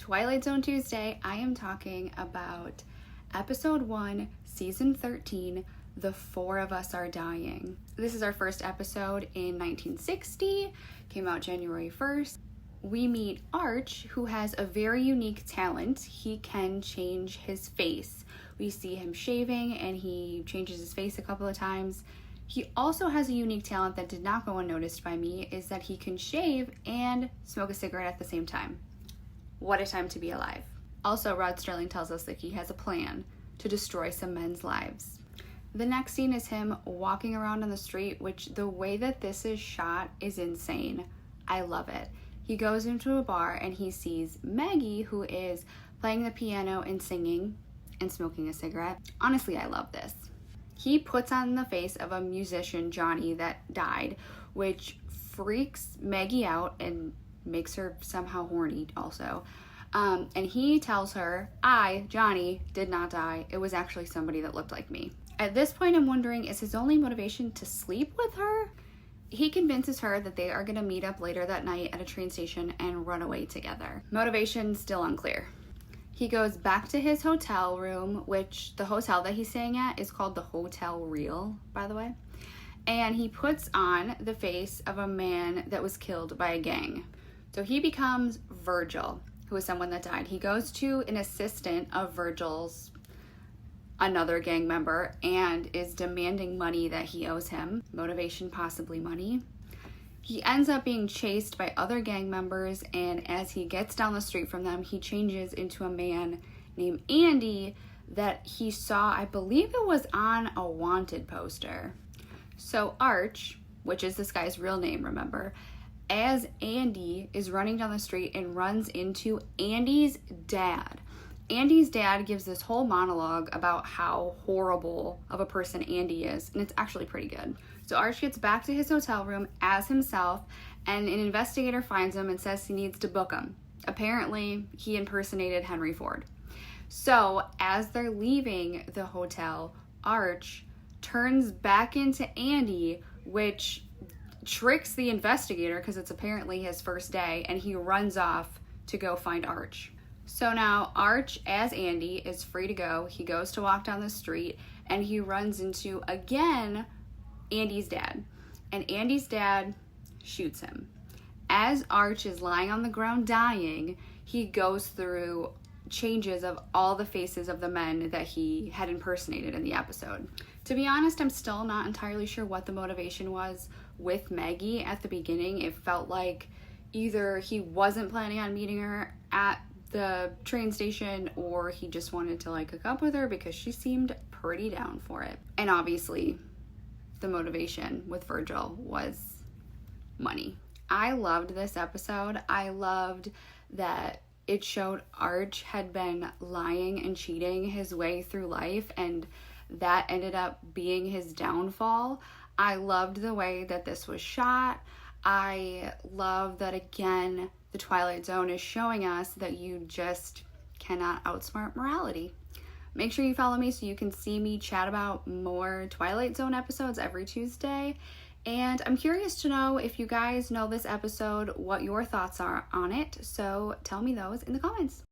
Twilight Zone Tuesday, I am talking about episode 1, season 13, The Four of Us Are Dying. This is our first episode in 1960, came out January 1st. We meet Arch, who has a very unique talent. He can change his face. We see him shaving and he changes his face a couple of times. He also has a unique talent that did not go unnoticed by me, is that he can shave and smoke a cigarette at the same time. What a time to be alive. Also, Rod Sterling tells us that he has a plan to destroy some men's lives. The next scene is him walking around on the street, which the way that this is shot is insane. I love it. He goes into a bar and he sees Maggie, who is playing the piano and singing and smoking a cigarette. Honestly, I love this. He puts on the face of a musician, Johnny, that died, which freaks Maggie out and makes her somehow horny also. And he tells her, I, Johnny, did not die. It was actually somebody that looked like me. At this point, I'm wondering, is his only motivation to sleep with her? He convinces her that they are going to meet up later that night at a train station and run away together. Motivation still unclear. He goes back to his hotel room, which the hotel that he's staying at is called the Hotel Real, by the way. And he puts on the face of a man that was killed by a gang. So he becomes Virgil, who is someone that died. He goes to an assistant of Virgil's, another gang member, and is demanding money that he owes him. Motivation, possibly money. He ends up being chased by other gang members, and as he gets down the street from them, he changes into a man named Andy that he saw, I believe it was on a wanted poster. So Arch, which is this guy's real name, remember, as Andy is running down the street and runs into Andy's dad. Andy's dad gives this whole monologue about how horrible of a person Andy is, and it's actually pretty good. So Arch gets back to his hotel room as himself, and an investigator finds him and says he needs to book him. Apparently, he impersonated Henry Ford. So as they're leaving the hotel, Arch turns back into Andy, which tricks the investigator because it's apparently his first day, and he runs off to go find Arch. So now Arch, as Andy, is free to go. He goes to walk down the street and he runs into, again, Andy's dad. And Andy's dad shoots him. As Arch is lying on the ground dying, he goes through changes of all the faces of the men that he had impersonated in the episode. To be honest, I'm still not entirely sure what the motivation was with Maggie at the beginning. It felt like either he wasn't planning on meeting her at the train station, or he just wanted to hook up with her because she seemed pretty down for it. And obviously the motivation with Virgil was money. I loved this episode. I loved that it showed Arch had been lying and cheating his way through life, and that ended up being his downfall. I loved the way that this was shot. I love that, again, the Twilight Zone is showing us that you just cannot outsmart morality. Make sure you follow me so you can see me chat about more Twilight Zone episodes every Tuesday. And I'm curious to know, if you guys know this episode, what your thoughts are on it. So tell me those in the comments.